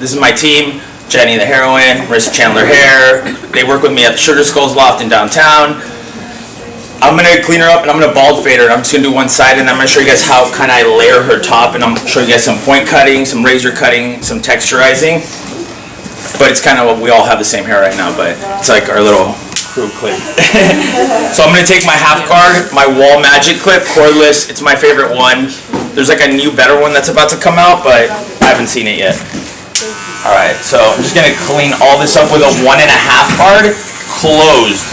This is my team. Jenny the heroine, Marissa Chandler hair. They work with me at the Sugar Skulls Loft in downtown. I'm going to clean her up and I'm going to bald fade her. And I'm just going to do one side and I'm going to show you guys how kind of I layer her top. And I'm going to show you guys some point cutting, some razor cutting, some texturizing. But it's kind of what we all have the same hair right now, but it's like our little crew clip. So I'm going to take my half guard, my wall magic clip, cordless. It's my favorite one. There's like a new better one that's about to come out, but I haven't seen it yet. Alright, so I'm just going to clean all this up with a 1.5 guard closed.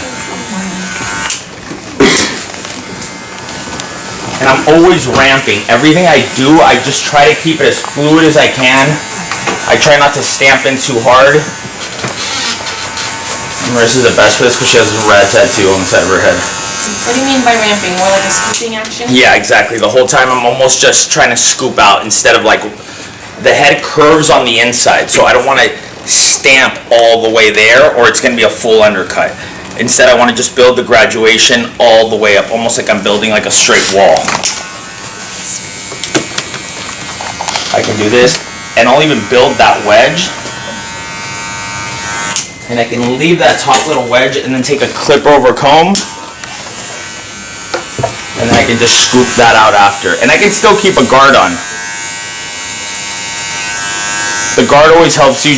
And I'm always ramping. Everything I do, I just try to keep it as fluid as I can. I try not to stamp in too hard. Marissa's the best for this because she has a red tattoo on the side of her head. What do you mean by ramping? More like a scooping action? Yeah, exactly. The whole time I'm almost just trying to scoop out instead of like, the head curves on the inside, so I don't want to stamp all the way there or it's going to be a full undercut. Instead, I want to just build the graduation all the way up, almost like I'm building like a straight wall. I can do this, and I'll even build that wedge. And I can leave that top little wedge and then take a clipper over comb. And then I can just scoop that out after. And I can still keep a guard on. The guard always helps you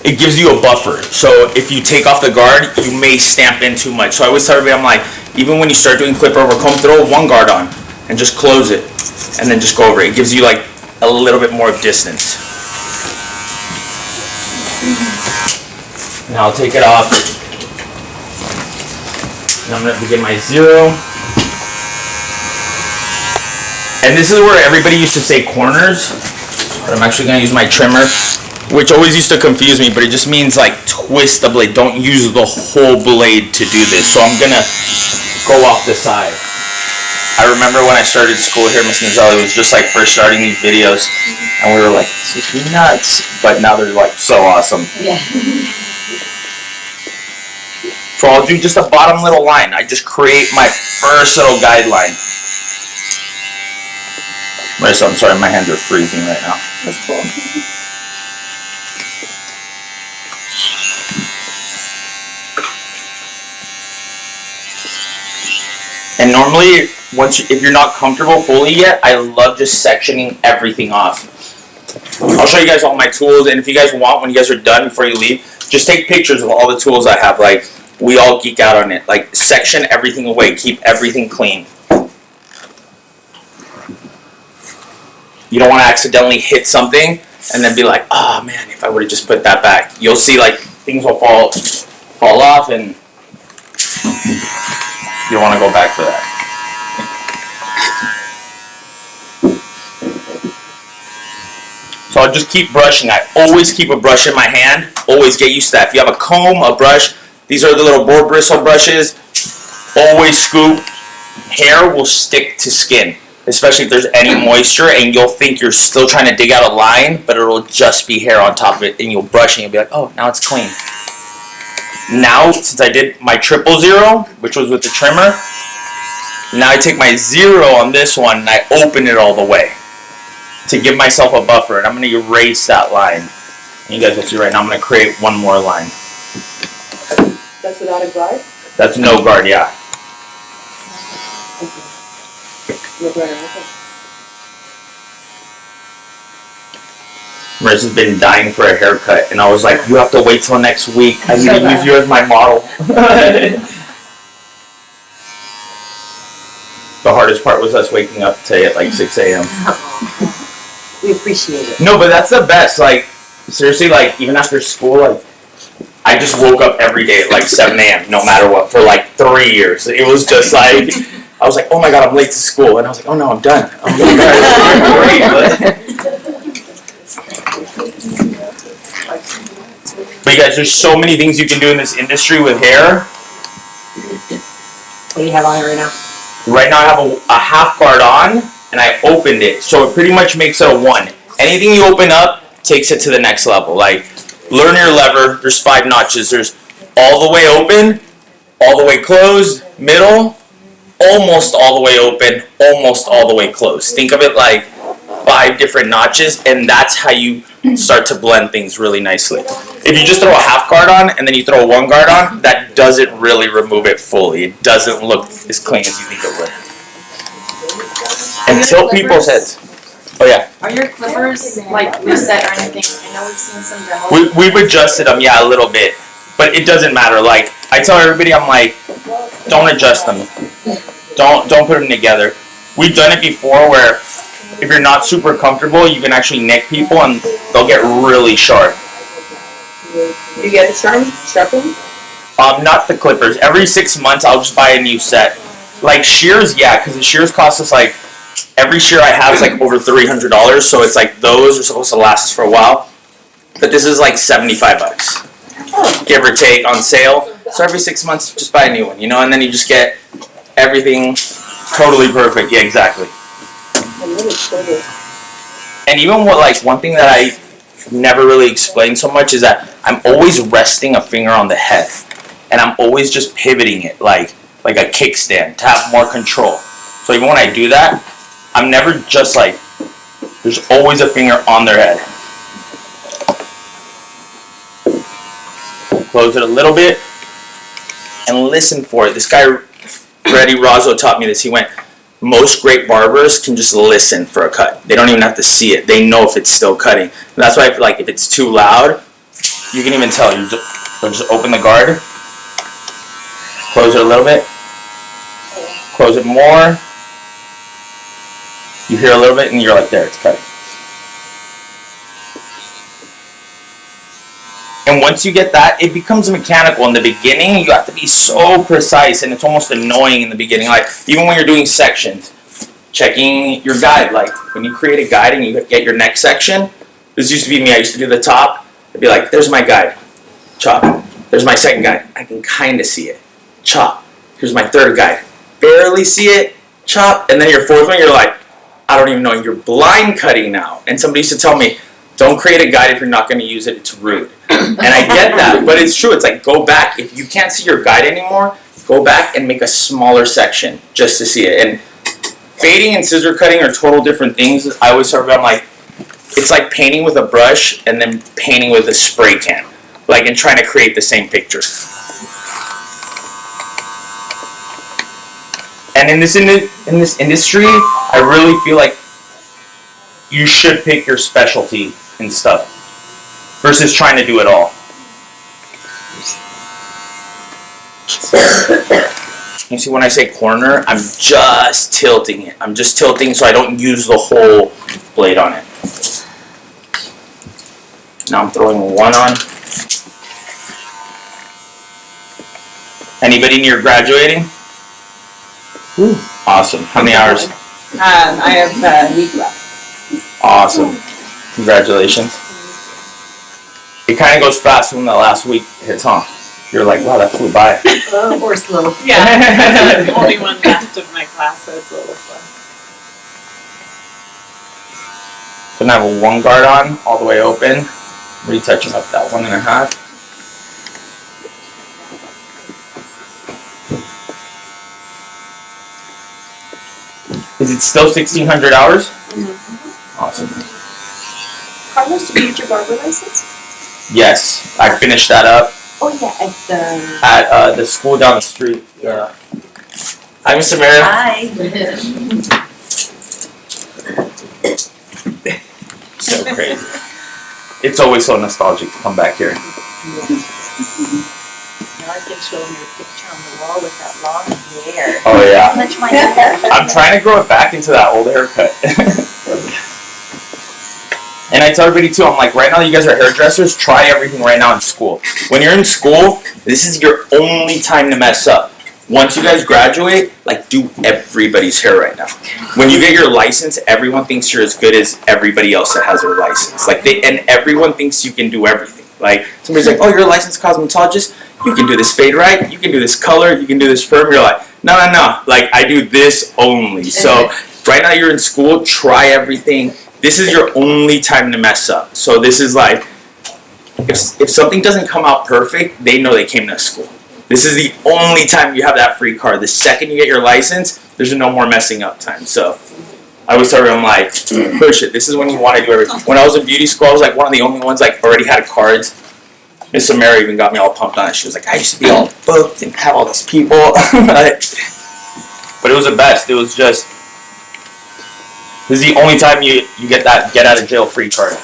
it gives you a buffer. So if you take off the guard, you may stamp in too much. So I always tell everybody, I'm like, even when you start doing clipper over comb, throw one guard on and just close it. And then just go over it. It gives you like a little bit more distance. Now I'll take it off. And I'm going to begin my 0. And this is where everybody used to say corners. But I'm actually going to use my trimmer, which always used to confuse me, but it just means like twist the blade. Don't use the whole blade to do this. So I'm going to go off the side. I remember when I started school here, Miss Nigeli was just like first starting these videos, and we were like, this is nuts. But now they're like so awesome. Yeah. So I'll do just a bottom little line. I just create my first little guideline. Marissa, I'm sorry, my hands are freezing right now. That's cool. And normally, if you're not comfortable fully yet, I love just sectioning everything off. I'll show you guys all my tools, and if you guys want, when you guys are done before you leave, just take pictures of all the tools I have. Like, we all geek out on it. Like, section everything away. Keep everything clean. You don't want to accidentally hit something and then be like, oh man, if I would have just put that back. You'll see like things will fall off and you don't want to go back for that. So I'll just keep brushing. I always keep a brush in my hand. Always get used to that. If you have a comb, a brush, these are the little boar bristle brushes. Always scoop. Hair will stick to skin. Especially if there's any moisture and you'll think you're still trying to dig out a line, but it'll just be hair on top of it and you'll brush and you'll be like, oh, now it's clean. Now, since I did my 000, which was with the trimmer, now I take my 0 on this one and I open it all the way to give myself a buffer, and I'm going to erase that line. And you guys will see right now, I'm going to create one more line. That's without a guard? That's no guard, yeah. Marissa's been dying for a haircut, and I was like, you have to wait till next week. I need to use you as my model. The hardest part was us waking up today at like 6 a.m. We appreciate it. No, but that's the best. Like, seriously, like, even after school, like, I just woke up every day at like 7 a.m. no matter what for like 3 years. It was just like, I was like, oh my god, I'm late to school. And I was like, oh no, I'm done. I'm getting great. But you guys, there's so many things you can do in this industry with hair. What do you have on it right now? Right now I have a half guard on, and I opened it. So it pretty much makes it a 1. Anything you open up takes it to the next level. Like, learn your lever. There's 5 notches. There's all the way open, all the way closed, middle, almost all the way open, almost all the way closed. Think of it like 5 different notches, and that's how you start to blend things really nicely. If you just throw a half guard on and then you throw a 1 guard on, that doesn't really remove it fully. It doesn't look as clean as you think it would. And tilt people's heads. Oh yeah. Are your clippers like reset or anything? I know we've seen some demos. We've adjusted them, yeah, a little bit, but it doesn't matter. Like I tell everybody, I'm like, don't adjust them. Don't put them together. We've done it before where if you're not super comfortable, you can actually nick people and they'll get really sharp. You get it sharpened? Not the clippers. Every 6 months, I'll just buy a new set. Like shears, yeah, because the shears cost us like, every shear I have is like over $300, so it's like those are supposed to last us for a while. But this is like $75, give or take, on sale. So every 6 months, just buy a new one, you know, and then you just get everything totally perfect. Yeah, exactly. And even what, like, one thing that I never really explained so much is that I'm always resting a finger on the head, and I'm always just pivoting it like a kickstand to have more control. So even when I do that, I'm never just like, there's always a finger on their head. Close it a little bit and listen for it. This guy, Freddie Razzo, taught me this. He went, most great barbers can just listen for a cut. They don't even have to see it. They know if it's still cutting. And that's why I feel like if it's too loud, you can even tell. You just open the guard, close it a little bit, close it more. You hear a little bit and you're like, there, it's cutting. And once you get that, it becomes mechanical. In the beginning, you have to be so precise, and it's almost annoying in the beginning. Like, even when you're doing sections, checking your guide. Like, when you create a guide and you get your next section, this used to be me. I used to do the top. I'd be like, there's my guide. Chop. There's my second guide. I can kind of see it. Chop. Here's my third guide. Barely see it. Chop. And then your fourth one, you're like, I don't even know. You're blind cutting now. And somebody used to tell me, don't create a guide if you're not going to use it. It's rude. And I get that, but it's true. It's like, go back. If you can't see your guide anymore, go back and make a smaller section just to see it. And fading and scissor cutting are total different things. I always talk about, like, it's like painting with a brush and then painting with a spray can, like, and trying to create the same picture. And in this industry, I really feel like you should pick your specialty and stuff versus trying to do it all. You see, when I say corner, I'm just tilting it. I'm just tilting so I don't use the whole blade on it. Now I'm throwing one on. Anybody near graduating? Ooh, awesome. How many hours? I have a week left. Awesome. Congratulations. It kind of goes fast when the last week hits, huh? You're like, wow, that flew by. Or slow. Yeah, I'm the only one left of my class, so it's a little slow. So now I have a 1 guard on, all the way open. Retouching up that 1.5. Is it still 1,600 hours? Mm-hmm. Awesome. Carlos, did you get your barber license? Yes, I finished that up Oh yeah, at the school down the street. Yeah. Hi, Miss Samara. Hi. So crazy. It's always so nostalgic to come back here. Now I can show you a picture on the wall with that long hair. Oh yeah. Much my hair. I'm trying to grow it back into that old haircut. And I tell everybody too, I'm like, right now you guys are hairdressers, try everything right now in school. When you're in school, this is your only time to mess up. Once you guys graduate, like, do everybody's hair right now. When you get your license, everyone thinks you're as good as everybody else that has their license. Like, and everyone thinks you can do everything. Like, somebody's like, oh, you're a licensed cosmetologist? You can do this fade right, you can do this color, you can do this perm. You're like, no. Like, I do this only. So, right now you're in school, try everything. This is your only time to mess up. So this is like, if something doesn't come out perfect, they know they came to school. This is the only time you have that free card. The second you get your license, there's no more messing up time. So I always tell everyone, I'm like, push it. This is when you want to do everything. When I was in beauty school, I was like one of the only ones like already had cards. Miss Samara even got me all pumped on it. She was like, I used to be all booked and have all these people. But it was the best. It was just, this is the only time you get that get out of jail free card.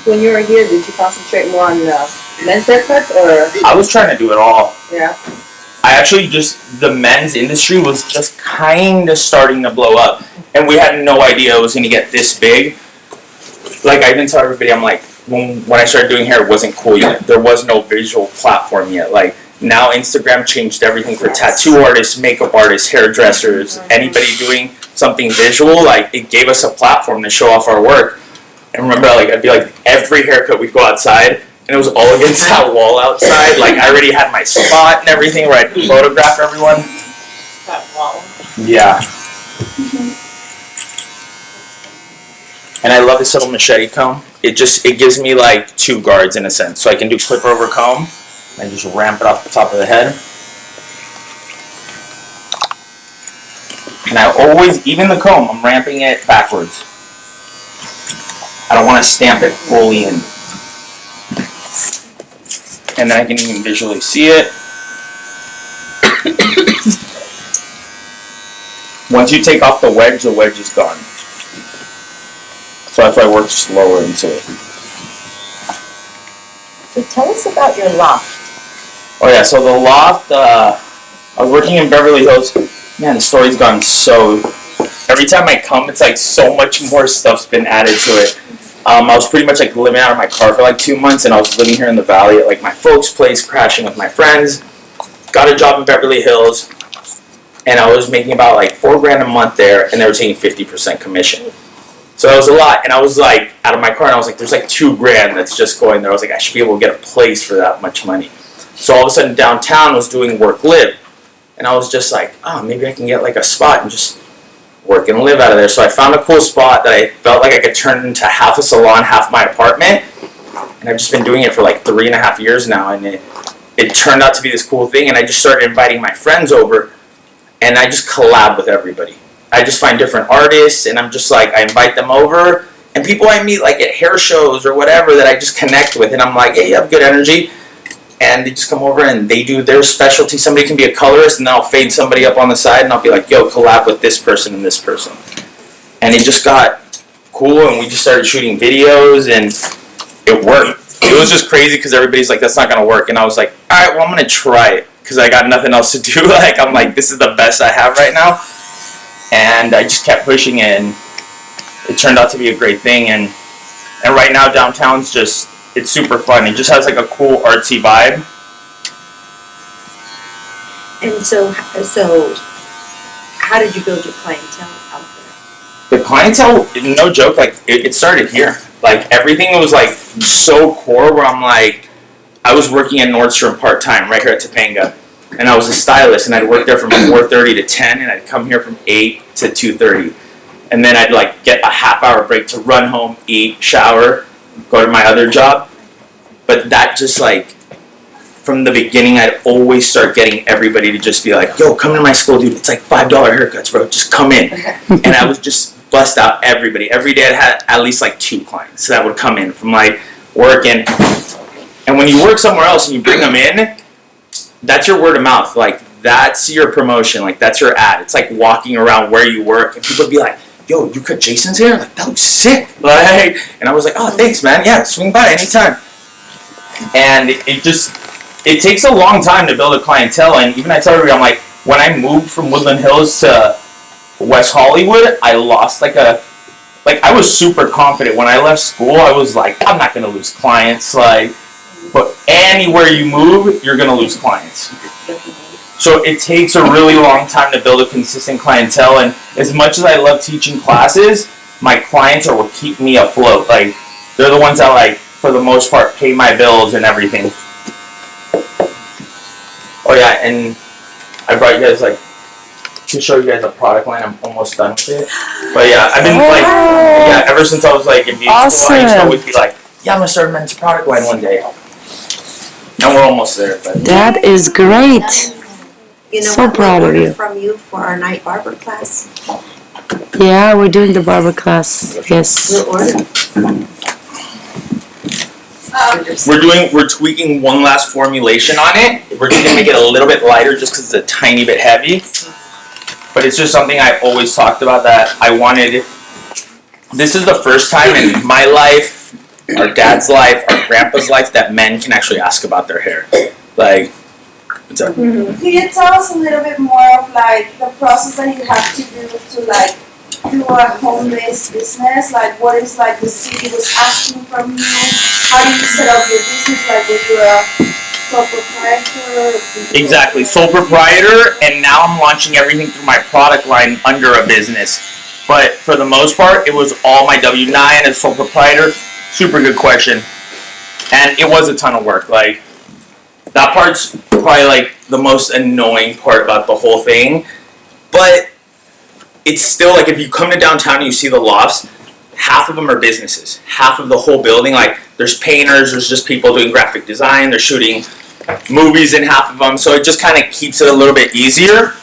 When you were here, did you concentrate more on men's haircuts or? I was trying to do it all. Yeah. I actually the men's industry was just kind of starting to blow up. And we had no idea it was going to get this big. Like, I even tell everybody, I'm like, when I started doing hair, it wasn't cool yet. There was no visual platform yet. Like, now Instagram changed everything for tattoo artists, makeup artists, hairdressers, anybody doing something visual. Like, it gave us a platform to show off our work. And remember, like, I'd be like, every haircut we'd go outside, and it was all against that wall outside. Like, I already had my spot and everything where I'd photograph everyone. That wall. Yeah. And I love this little machete comb. It gives me like 2 guards in a sense. So I can do clipper over comb and just ramp it off the top of the head. And I always, even the comb, I'm ramping it backwards. I don't want to stamp it fully in. And then I can even visually see it. Once you take off the wedge is gone. So that's why I work slower into it. So tell us about your loft. Oh yeah, so the loft, I was working in Beverly Hills. Man, the story's gone so... Every time I come, it's like so much more stuff's been added to it. I was pretty much like living out of my car for like 2 months, and I was living here in the valley at like my folks' place, crashing with my friends. Got a job in Beverly Hills, and I was making about like $4,000 a month there, and they were taking 50% commission. So that was a lot, and I was like out of my car, and I was like, there's like $2,000 that's just going there. I was like, I should be able to get a place for that much money. So all of a sudden downtown I was doing work live, and I was just like, oh, maybe I can get like a spot and just work and live out of there. So I found a cool spot that I felt like I could turn into half a salon, half my apartment, and I've just been doing it for like 3.5 years now, and it turned out to be this cool thing, and I just started inviting my friends over, and I just collab with everybody. I just find different artists, and I'm just like, I invite them over, and people I meet like at hair shows or whatever that I just connect with, and I'm like, hey, you have good energy, and they just come over and they do their specialty. Somebody can be a colorist, and then I'll fade somebody up on the side, and I'll be like, yo, collab with this person and this person. And it just got cool, and we just started shooting videos, and it worked. It was just crazy because everybody's like, that's not going to work, and I was like, all right, well, I'm going to try it because I got nothing else to do. Like, I'm like, this is the best I have right now. And I just kept pushing, and it turned out to be a great thing. And right now downtown's just, it's super fun. It just has like a cool artsy vibe. And so how did you build your clientele out there? The clientele, no joke, like it started here. Like everything was like so core where I'm like, I was working at Nordstrom part-time right here at Topanga. And I was a stylist, and I'd work there from 4:30 to 10, and I'd come here from 8 to 2:30. And then I'd like get a half-hour break to run home, eat, shower, go to my other job. But that just like, from the beginning, I'd always start getting everybody to just be like, yo, come to my school, dude. It's like $5 haircuts, bro. Just come in. And I would just bust out everybody. Every day I'd have at least like 2 clients that would come in from like working. And when you work somewhere else and you bring them in, that's your word of mouth. Like, that's your promotion. Like, that's your ad. It's like walking around where you work, and people would be like, yo, you cut Jason's hair? Like, that looks sick. Like, and I was like, oh, thanks, man. Yeah, swing by anytime. And it takes a long time to build a clientele. And even I tell everybody, I'm like, when I moved from Woodland Hills to West Hollywood, I lost I was super confident. When I left school, I was like, I'm not going to lose clients. Like, but anywhere you move, you're going to lose clients. So it takes a really long time to build a consistent clientele. And as much as I love teaching classes, my clients are what keep me afloat. Like, they're the ones that, like, for the most part, pay my bills and everything. Oh yeah, and I brought you guys, like, to show you guys a product line. I'm almost done with it. But yeah, I've been like, yeah, ever since I was like in beauty school, I used to always be like, yeah, I'm gonna start a men's product line one day. And we're almost there, but That is great. You know So what? proud of We you. ordered from you for our night barber class. Yeah, we're doing the barber class. Yes. We're ordering. we're tweaking one last formulation on it. We're just gonna make it a little bit lighter just because it's a tiny bit heavy. But it's just something I always talked about that I wanted. This is the first time in my life, our dad's life, our grandpa's life, that men can actually ask about their hair. Like, what's up? Can you tell us a little bit more of like the process that you have to do to like do a home-based business? Like what is like the city was asking from you? How do you set up your business? Like were you a sole proprietor? Exactly, sole proprietor, and now I'm launching everything through my product line under a business. But for the most part, it was all my W-9 as sole proprietor. Super good question. And it was a ton of work. Like, that part's probably like the most annoying part about the whole thing. But it's still like if you come to downtown and you see the lofts, half of them are businesses. Half of the whole building, like there's painters, there's just people doing graphic design, they're shooting movies in half of them. So it just kind of keeps it a little bit easier.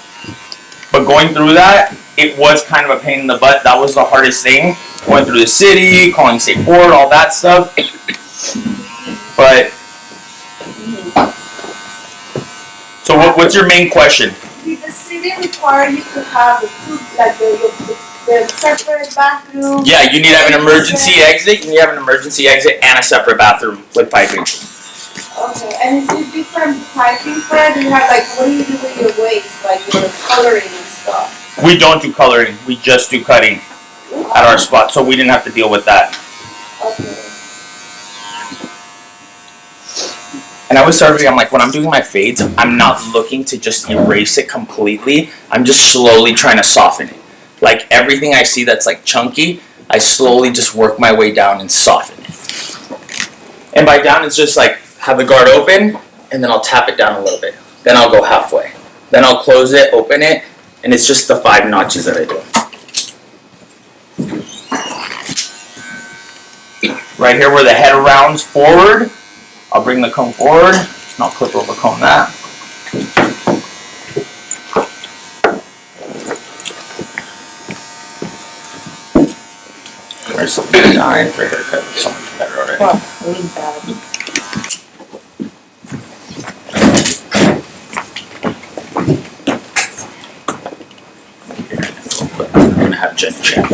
But going through that, it was kind of a pain in the butt. That was the hardest thing. Going through the city, calling state board, all that stuff. But so what's your main question? Did the city require you to have the separate bathroom? Yeah, you need to have an emergency exit. You need to have an emergency exit and a separate bathroom with piping. Okay, and is it different piping for it? Do you have like what do you do with your waste, like your coloring and stuff? We don't do coloring. We just do cutting at our spot, so we didn't have to deal with that. Okay. And I was starting, I'm like, when I'm doing my fades, I'm not looking to just erase it completely. I'm just slowly trying to soften it. Like everything I see that's like chunky, I slowly just work my way down and soften it. And by down, it's just like have the guard open, and then I'll tap it down a little bit. Then I'll go halfway. Then I'll close it, open it, and it's just the 5 notches that I do. Right here where the head rounds forward, I'll bring the comb forward, and I'll clip over comb that. There's some design for haircut, so much better already. Wow, really bad. I'm gonna have Jen check.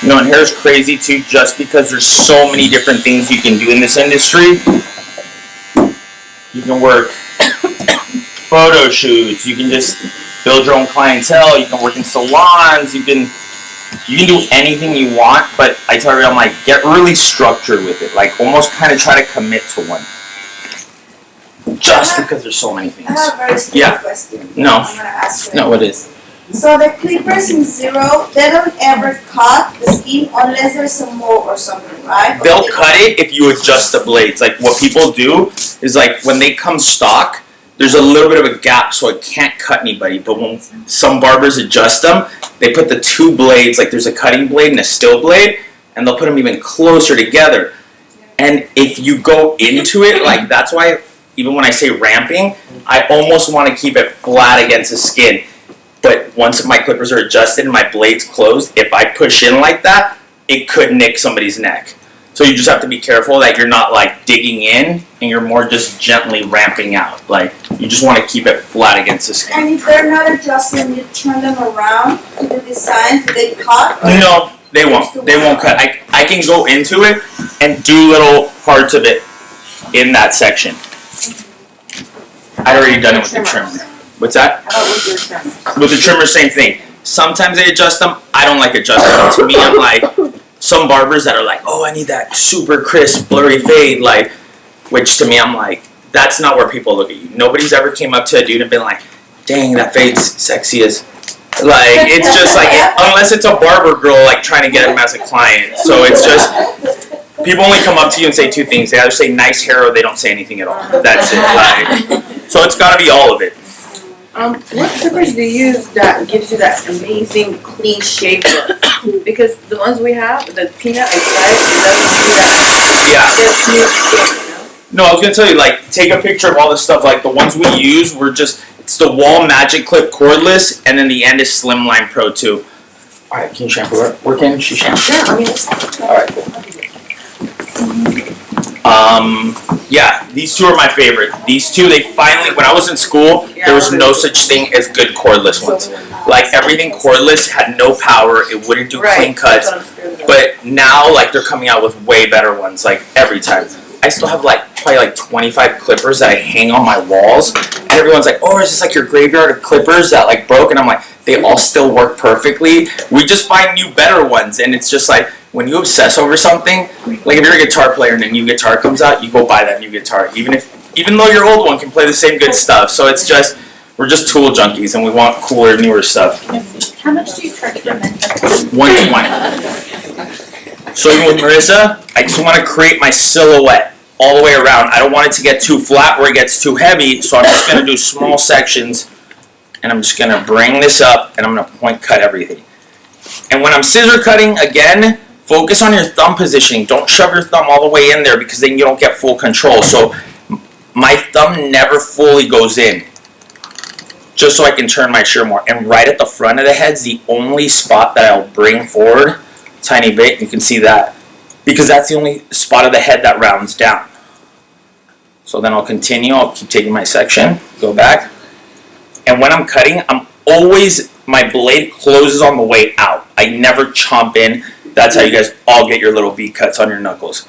You know, and hair's crazy too, just because there's so many different things you can do in this industry. You can work photo shoots, you can just build your own clientele, you can work in salons, you can do anything you want, but I tell you, I'm like, get really structured with it. Like, almost kind of try to commit to one. Just because there's so many things. I have a very stupid question. No. I'm gonna ask you. No, it is. So the clippers in zero, they don't ever cut the skin unless there's a mole or something, right? They'll cut it if you adjust the blades. Like, what people do is, like, when they come stock, there's a little bit of a gap so it can't cut anybody. But when some barbers adjust them, they put the 2 blades, like there's a cutting blade and a still blade, and they'll put them even closer together. And if you go into it, like, that's why even when I say ramping, I almost want to keep it flat against the skin. But once my clippers are adjusted and my blade's closed, if I push in like that, it could nick somebody's neck. So you just have to be careful that you're not like digging in and you're more just gently ramping out. Like, you just want to keep it flat against the skin. And if they're not adjusting, you turn them around to the designs, do they cut? Or No, they won't. They won't cut. I can go into it and do little parts of it in that section. I'd already done it with the trimmer. What's that? How about with your trimmer? With the trimmer, same thing. Sometimes they adjust them. I don't like adjusting them. To me, I'm like, some barbers that are like, oh, I need that super crisp, blurry fade, like, which to me, I'm like, that's not where people look at you. Nobody's ever came up to a dude and been like, dang, that fade's sexy as, like, it's just like, unless it's a barber girl, like, trying to get him as a client. So it's just, people only come up to you and say 2 things. They either say nice hair or they don't say anything at all. That's it. Like, so it's got to be all of it. What clippers do you use that gives you that amazing clean shape look? Because the ones we have, the peanut and slice, it doesn't do that. Yeah. Just smooth skin, you know? No, I was gonna tell you, like, take a picture of all this stuff. Like, the ones we use were just, it's the Wall Magic Clip cordless, and then the end is Slimline Pro 2. Alright, can you shampoo her? Where can she shampoo? Yeah, I mean, it's Alright, cool. Yeah, these two are my favorite. These two, they finally, when I was in school, there was no such thing as good cordless ones. Like, everything cordless had no power, it wouldn't do clean cuts. But now, like, they're coming out with way better ones, like, every time. I still have, like, probably, like, 25 clippers that I hang on my walls. And everyone's like, oh, is this, like, your graveyard of clippers that, like, broke? And I'm like, they all still work perfectly. We just find new, better ones. And it's just, like, when you obsess over something, like, if you're a guitar player and a new guitar comes out, you go buy that new guitar. Even though your old one can play the same good stuff. So it's just, we're just tool junkies, and we want cooler, newer stuff. How much do you charge for men? 120. So even with Marissa, I just want to create my silhouette all the way around. I don't want it to get too flat where it gets too heavy, so I'm just going to do small sections, and I'm just going to bring this up, and I'm going to point cut everything. And when I'm scissor cutting, again, focus on your thumb positioning. Don't shove your thumb all the way in there, because then you don't get full control. So my thumb never fully goes in, just so I can turn my shear more. And right at the front of the head's the only spot that I'll bring forward a tiny bit. You can see that, because that's the only spot of the head that rounds down. So then I'll continue. I'll keep taking my section, go back. And when I'm cutting, my blade closes on the way out. I never chomp in. That's how you guys all get your little V cuts on your knuckles.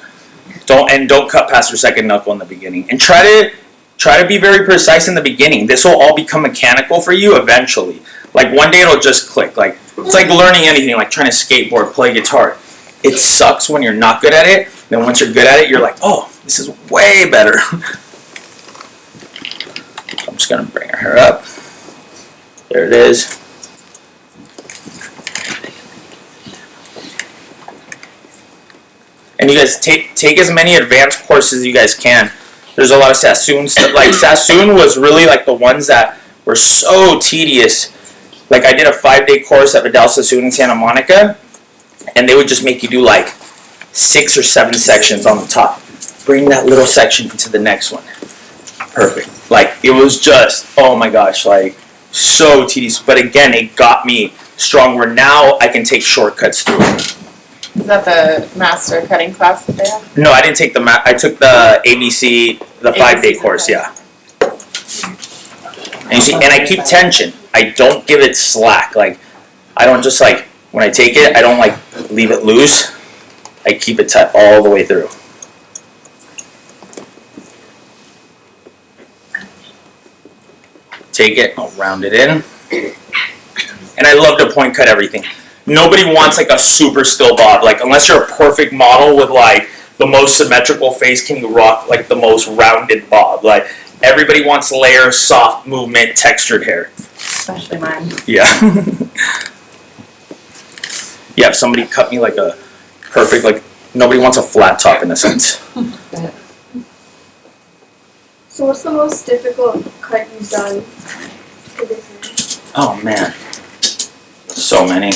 Don't cut past your second knuckle in the beginning. And try to be very precise in the beginning. This will all become mechanical for you eventually. Like, one day it'll just click. Like, it's like learning anything, like trying to skateboard, play guitar. It sucks when you're not good at it. Then once you're good at it, you're like, oh, this is way better. I'm just going to bring her hair up. There it is. And you guys take as many advanced courses as you guys can. There's a lot of Sassoon stuff. Like, Sassoon was really like the ones that were so tedious. Like, I did a 5-day course at Vidal Sassoon in Santa Monica, and they would just make you do like 6 or 7 sections on the top. Bring that little section into the next one. Perfect. Like, it was just, oh my gosh, like, so tedious. But again, it got me strong where now I can take shortcuts through it. Is that the master cutting class that they have? No, I didn't take I took the ABC, the 5-day course, yeah. And you see, and I keep tension. I don't give it slack. Like, I don't just, like, when I take it, I don't, like, leave it loose. I keep it tight all the way through. Take it, I'll round it in. And I love to point cut everything. Nobody wants, like, a super still bob. Like, unless you're a perfect model with, like, the most symmetrical face, can you rock, like, the most rounded bob? Like, everybody wants layer, soft movement, textured hair. Especially mine. Yeah. Yeah, if somebody cut me like a perfect, like, nobody wants a flat top in a sense. So what's the most difficult cut you've done for this hair? Oh, man. So many.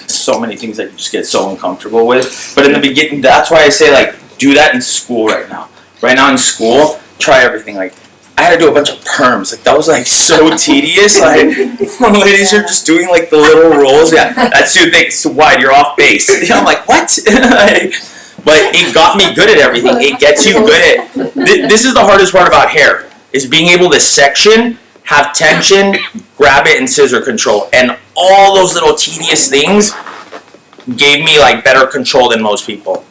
So many things that you just get so uncomfortable with. But in the beginning, that's why I say, like, do that in school right now. Right now in school, try everything. Like, I had to do a bunch of perms. Like, that was, like, so tedious. Like, ladies are just doing, like, the little rolls. Yeah, that's too thick, it's too wide, you're off base. I'm like, what? But it got me good at everything. It gets you good at... This is the hardest part about hair, is being able to section, have tension, grab it, and scissor control. And all those little tedious things gave me, like, better control than most people.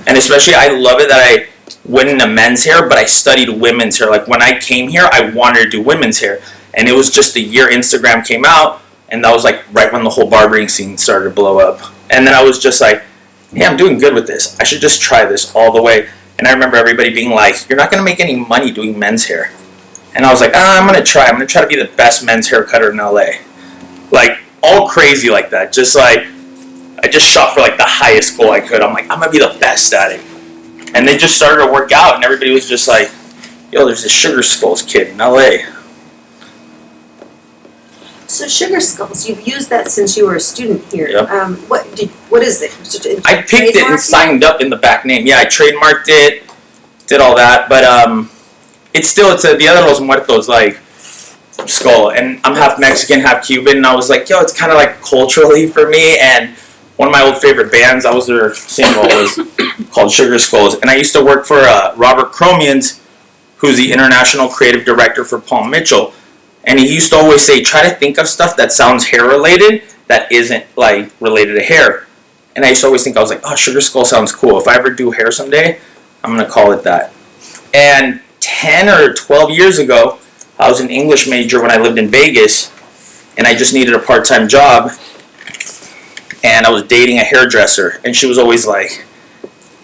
And especially, I love it that I went into men's hair, but I studied women's hair. Like, when I came here, I wanted to do women's hair. And it was just the year Instagram came out, and that was, like, right when the whole barbering scene started to blow up. And then I was just like, hey, I'm doing good with this. I should just try this all the way. And I remember everybody being like, you're not going to make any money doing men's hair. And I was like, I'm going to try. I'm going to try to be the best men's hair cutter in LA. Like, all crazy like that. Just like, I just shot for, like, the highest goal I could. I'm like, I'm going to be the best at it. And they just started to work out, and everybody was just like, yo, there's this Sugar Skulls kid in LA. So sugar skulls, you've used that since you were a student here. Yep. What is it? I picked it and signed up in the back name. Yeah, I trademarked it, did all that, but it's a Dia de los Muertos like skull, and I'm half Mexican, half Cuban, and I was like, yo, it's kind of like culturally for me, and one of my old favorite bands, I was their single, was called Sugar Skulls, and I used to work for Robert Cromians, who's the international creative director for Paul Mitchell. And he used to always say, try to think of stuff that sounds hair related that isn't like related to hair. And I used to always think, I was like, oh, Sugar Skull sounds cool. If I ever do hair someday, I'm going to call it that. And 10 or 12 years ago, I was an English major when I lived in Vegas. And I just needed a part-time job. And I was dating a hairdresser. And she was always like,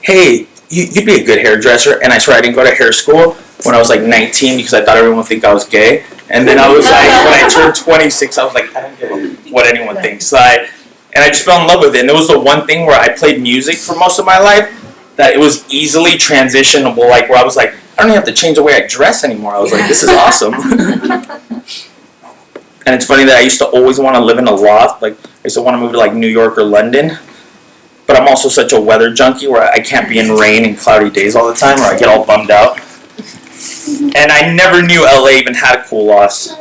hey, you'd be a good hairdresser. And I swear I didn't go to hair school when I was like 19 because I thought everyone would think I was gay. And then I was like, when I turned 26, I was like, I don't give a what anyone thinks. And I just fell in love with it. And it was the one thing where I played music for most of my life that it was easily transitionable, like where I was like, I don't even have to change the way I dress anymore. I was like, this is awesome. And it's funny that I used to always want to live in a loft. Like, I used to want to move to like New York or London. But I'm also such a weather junkie where I can't be in rain and cloudy days all the time or I get all bummed out. And I never knew LA even had cool lofts.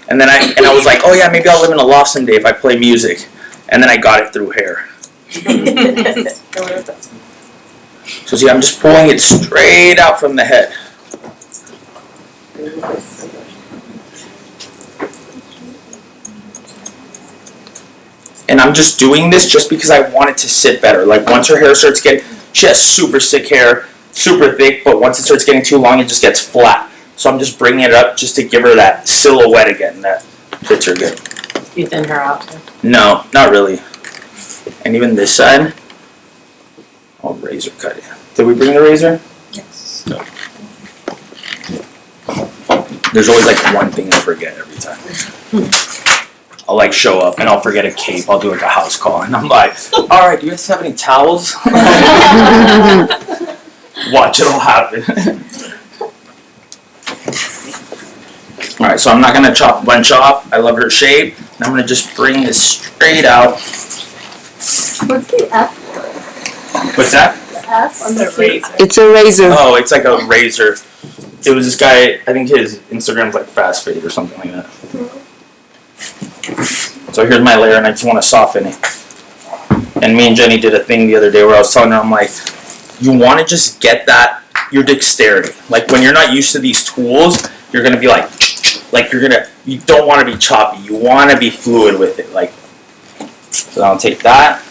And then I was like, oh yeah, maybe I'll live in a loft someday if I play music. And then I got it through hair. So see, I'm just pulling it straight out from the head. And I'm just doing this just because I want it to sit better. Like once her hair starts getting, she has super sick hair, super thick, but once it starts getting too long, it just gets flat. So I'm just bringing it up just to give her that silhouette again that fits her good. You thin her out too? No, not really. And even this side, I'll razor cut it. Did we bring the razor? Yes. No. There's always like one thing I forget every time. I'll like show up and I'll forget a cape. I'll do like a house call and I'm like, all right, do you guys have any towels? Watch, it'll happen. All right, so I'm not gonna chop a bunch off. I love her shape. I'm gonna just bring this straight out. What's the F? What's that? The F on the shape? It's a razor. Oh, it's like a razor. It was this guy, I think his Instagram's like Fast Fade or something like that. So here's my layer and I just want to soften it. And me and Jenny did a thing the other day where I was telling her, I'm like, you want to just get that, your dexterity. Like when you're not used to these tools, you're going to be like you don't want to be choppy. You want to be fluid with it. Like, so I'll take that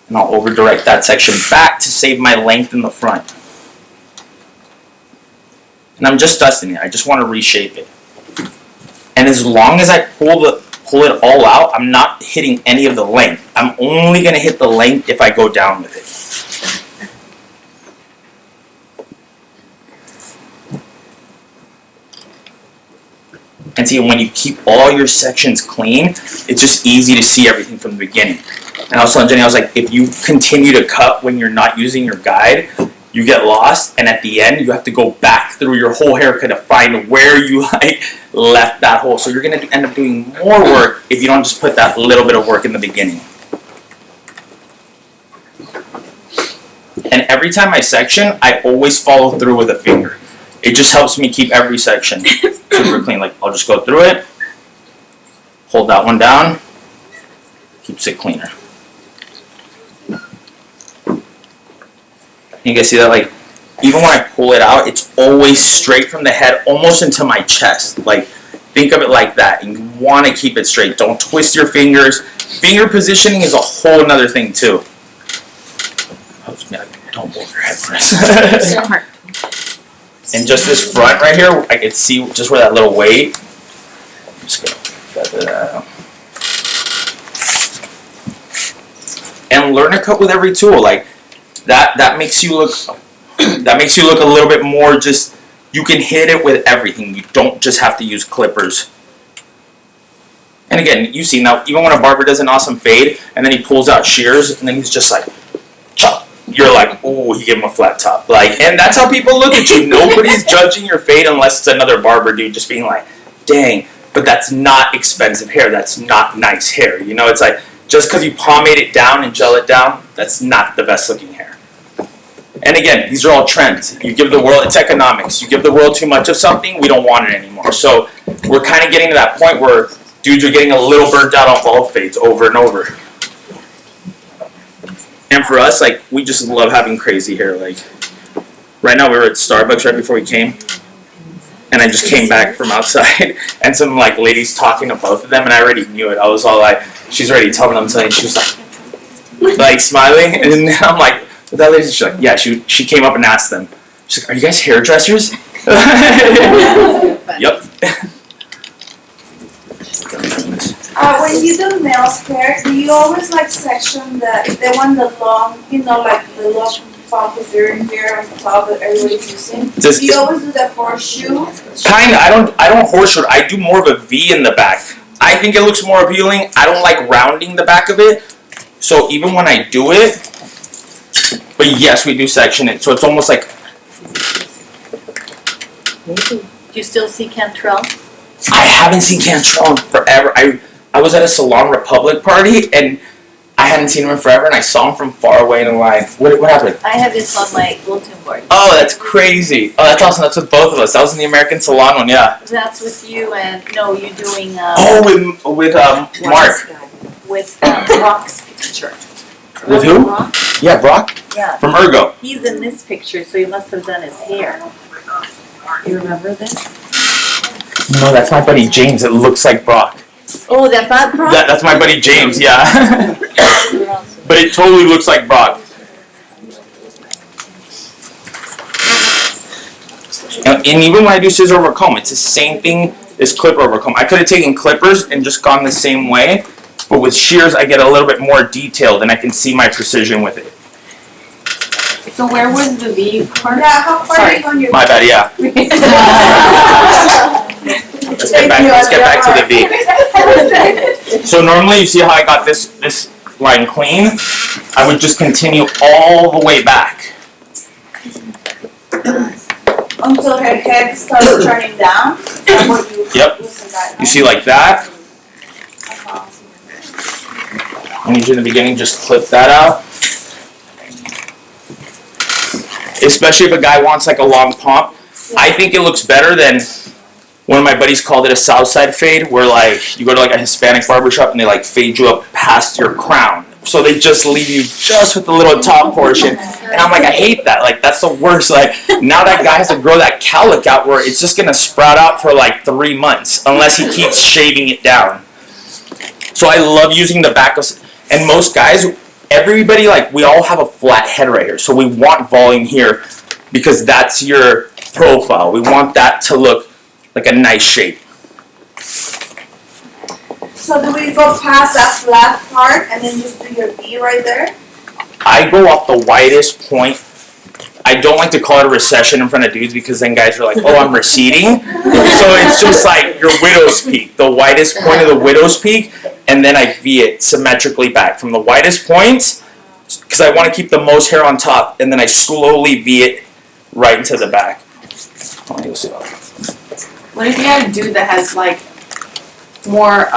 and I'll over direct that section back to save my length in the front. And I'm just dusting it. I just want to reshape it. And as long as I pull it all out, I'm not hitting any of the length. I'm only going to hit the length if I go down with it. And see, when you keep all your sections clean, it's just easy to see everything from the beginning. And I was telling Jenny, I was like, if you continue to cut when you're not using your guide, you get lost, and at the end, you have to go back through your whole haircut to find where you left that hole. So you're going to end up doing more work if you don't just put that little bit of work in the beginning. And every time I section, I always follow through with a finger. It just helps me keep every section super clean. Like, I'll just go through it, hold that one down, keeps it cleaner. You guys see that? Like, even when I pull it out, it's always straight from the head, almost into my chest. Like, think of it like that. And you want to keep it straight. Don't twist your fingers. Finger positioning is a whole nother thing, too. Don't move your head, Chris. And just this front right here, I can see just where that little weight. I'm just going to feather that out. And learn to cut with every tool. Like, that makes you look a little bit more just, you can hit it with everything. You don't just have to use clippers. And again, you see now, even when a barber does an awesome fade and then he pulls out shears and then he's just like, chop. You're like, ooh, he gave him a flat top. Like, and that's how people look at you. Nobody's judging your fade unless it's another barber dude just being like, dang, but that's not expensive hair. That's not nice hair. You know, it's like, just because you pomade it down and gel it down, that's not the best looking hair. And again, these are all trends. You give the world, it's economics. You give the world too much of something, we don't want it anymore. So we're kind of getting to that point where dudes are getting a little burnt out on bald fades over and over. And for us, like, we just love having crazy hair. Like, right now we were at Starbucks right before we came, and I just came back from outside, and some like ladies talking to both of them, and I already knew it. I was all like, she's already telling them something. She was like smiling, and then I'm like, with that lady, she's like, yeah. She came up and asked them. She's like, are you guys hairdressers? Yep. When you do nails hair, do you always like section if they want the long, like the long pompadure here on top that everybody's using? Do you always do the horseshoe? Kinda. I don't horseshoe. I do more of a V in the back. I think it looks more appealing. I don't like rounding the back of it. So even when I do it, but yes, we do section it. So it's almost like. Do you still see Cantrell? I haven't seen Cantrell in forever. I was at a Salon Republic party and I hadn't seen him in forever, and I saw him from far away, and I'm like, what happened? I have this on my bulletin board. Oh, that's crazy. Oh, that's awesome. That's with both of us. That was in the American Salon one, yeah. That's with you and, no, you're doing, with Mark. with Brock's picture. With who? Brock? Yeah, Brock? Yeah. From Ergo. He's in this picture, so you must have done his hair. You remember this? No, that's my buddy James. It looks like Brock. Oh, that's not Brock? That's my buddy James, yeah. But it totally looks like Brock. And even when I do scissor over comb, it's the same thing as clipper over comb. I could have taken clippers and just gone the same way, but with shears I get a little bit more detailed and I can see my precision with it. So where was the V part? Yeah, how far are you on your... My bad, yeah. Let's get back to the V. So normally you see how I got this line clean? I would just continue all the way back. Until her head starts turning down? Yep. You see like that? And usually in the beginning just clip that out. Especially if a guy wants like a long pomp. I think it looks better than one of my buddies called it a south side fade, where like you go to like a Hispanic barbershop and they like fade you up past your crown. So they just leave you just with the little top portion. And I'm like, I hate that. Like, that's the worst. Like, now that guy has to grow that cowlick out where it's just going to sprout out for like 3 months unless he keeps shaving it down. So I love using the back of, and most guys, everybody, like, we all have a flat head right here. So we want volume here because that's your profile. We want that to look like a nice shape. So do we go past that flat part and then just do your V right there? I go off the widest point. I don't like to call it a recession in front of dudes because then guys are like, oh, I'm receding. So it's just like your widow's peak, the widest point of the widow's peak, and then I V it symmetrically back from the widest point because I want to keep the most hair on top, and then I slowly V it right into the back. What if you had a dude that has like more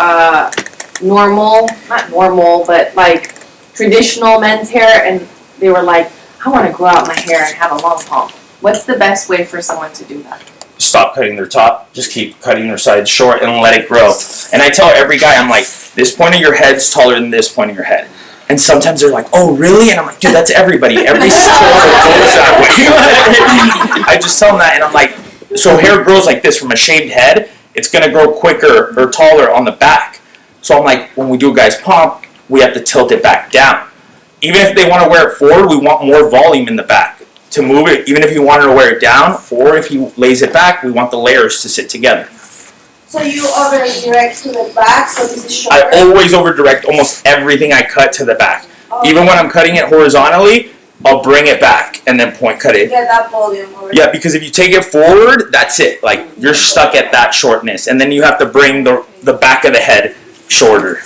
normal, not normal, but like traditional men's hair, and they were like, I want to grow out my hair and have a long pomp. What's the best way for someone to do that? Stop cutting their top, just keep cutting their sides short and let it grow. And I tell every guy, I'm like, this point of your head's taller than this point of your head. And sometimes they're like, oh, really? And I'm like, dude, that's everybody. Every skull goes that way. I just tell them that, and I'm like, so hair grows like this from a shaved head. It's going to grow quicker or taller on the back. So I'm like, when we do a guy's pomp, we have to tilt it back down. Even if they want to wear it forward, we want more volume in the back to move it. Even if you wanted to wear it down, or if he lays it back, we want the layers to sit together. So you over direct to the back, so this is shorter? I always over direct almost everything I cut to the back. Okay. Even when I'm cutting it horizontally, I'll bring it back and then point cut it. Get that volume over Yeah, because if you take it forward, that's it. Like, you're stuck at that shortness. And then you have to bring the back of the head shorter.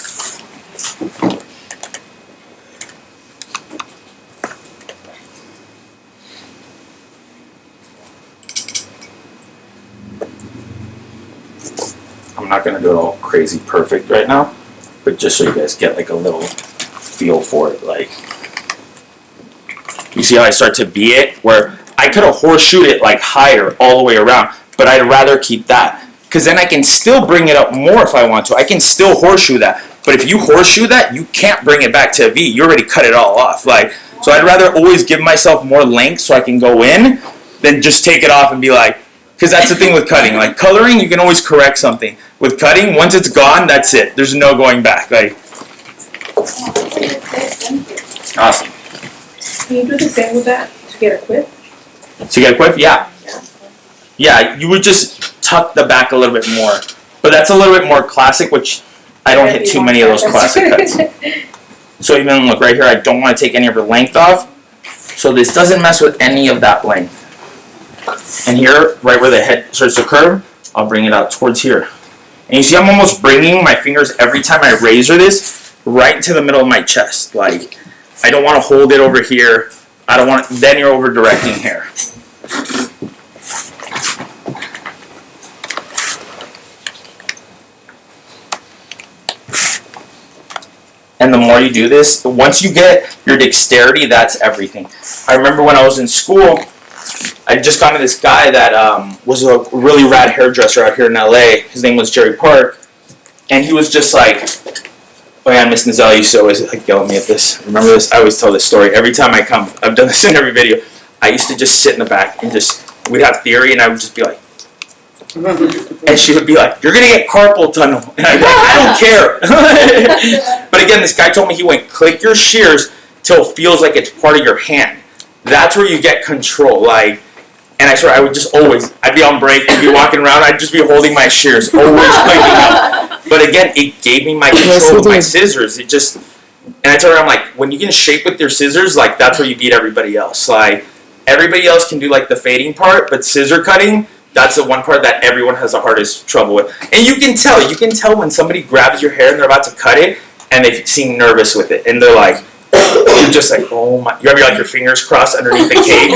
I'm I'm not gonna do it all crazy perfect right now, but just so you guys get like a little feel for it. Like, you see how I start to V it? Where I could have horseshoed it like higher all the way around, but I'd rather keep that. Because then I can still bring it up more if I want to. I can still horseshoe that. But if you horseshoe that, you can't bring it back to a V. You already cut it all off. Like, so I'd rather always give myself more length so I can go in than just take it off and be like, because that's the thing with cutting. Like coloring, you can always correct something. With cutting, once it's gone, that's it. There's no going back. Like, awesome. Can you do the same with that to get a quip? So you get a quiff? Yeah. Yeah, you would just tuck the back a little bit more. But that's a little bit more classic, which I don't hit too many of those classic cuts. So even look right here, I don't want to take any of the length off. So this doesn't mess with any of that length. And here, right where the head starts to curve, I'll bring it out towards here. And you see I'm almost bringing my fingers every time I razor this right into the middle of my chest. Like, I don't want to hold it over here. I don't want, then you're over directing hair. And the more you do this, once you get your dexterity, that's everything. I remember when I was in school, I just got to this guy that was a really rad hairdresser out here in LA. His name was Jerry Park. And he was just like, oh yeah, Miss Nizella used to always like yell at me at this. Remember this? I always tell this story. Every time I come, I've done this in every video. I used to just sit in the back and just, we'd have theory and I would just be like, and she would be like, you're going to get carpal tunnel. And I'd be like, I don't care. But again, this guy told me, he went, click your shears till it feels like it's part of your hand. That's where you get control. Like, and I swear, I would just always, I'd be on break, I'd be walking around, I'd just be holding my shears, always clicking up. But again, it gave me my control with my scissors. It just, and I told her, I'm like, when you can shape with your scissors, like, that's where you beat everybody else. Like, everybody else can do, like, the fading part, but scissor cutting, that's the one part that everyone has the hardest trouble with. And you can tell when somebody grabs your hair and they're about to cut it, and they seem nervous with it, and they're like, you're just like, oh my, you have like your fingers crossed underneath the cake.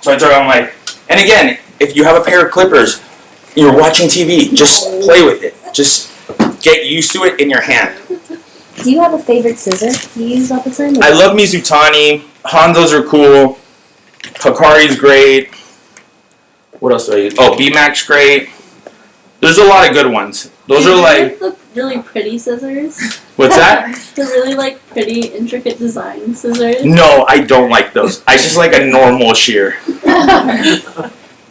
So I told her, I'm like, and again, if you have a pair of clippers, you're watching TV, just play with it. Just get used to it in your hand. Do you have a favorite scissor you use all the time? I love Mizutani. Hanzo's are cool. Hikari's great. What else do I use? Oh, B-Mac's great. There's a lot of good ones. Those are like the really pretty scissors. What's that? The really like pretty intricate design scissors. No, I don't like those. I just like a normal shear.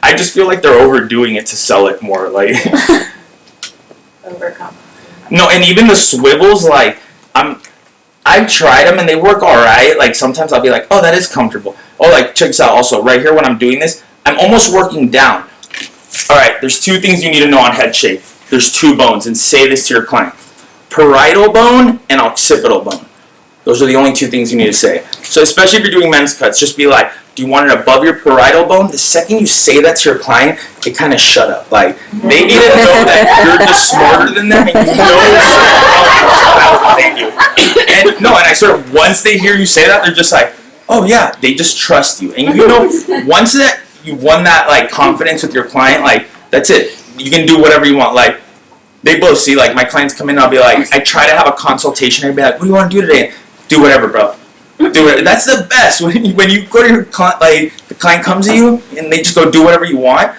I just feel like they're overdoing it to sell it more. Like no, and even the swivels, like I've tried them and they work all right. Like sometimes I'll be like, oh, that is comfortable. Oh, like check this out. Also, right here when I'm doing this, I'm almost working down. All right, there's two things you need to know on head shape. There's two bones, and say this to your client: parietal bone and occipital bone. Those are the only two things you need to say. So especially if you're doing men's cuts, just be like, do you want it above your parietal bone? The second you say that to your client, they kind of shut up. Like, they need to know that you're just smarter than them, and you know what they do. And no, and I sort of, once they hear you say that, they're just like, oh yeah, they just trust you. And you know, once that you've won that like confidence with your client, like that's it. You can do whatever you want. Like they both see, like my clients come in, I'll be like, I try to have a consultation. I'd be like, what do you want to do today? Do whatever, bro. Do it. That's the best. When you go to your client, like the client comes to you and they just go do whatever you want.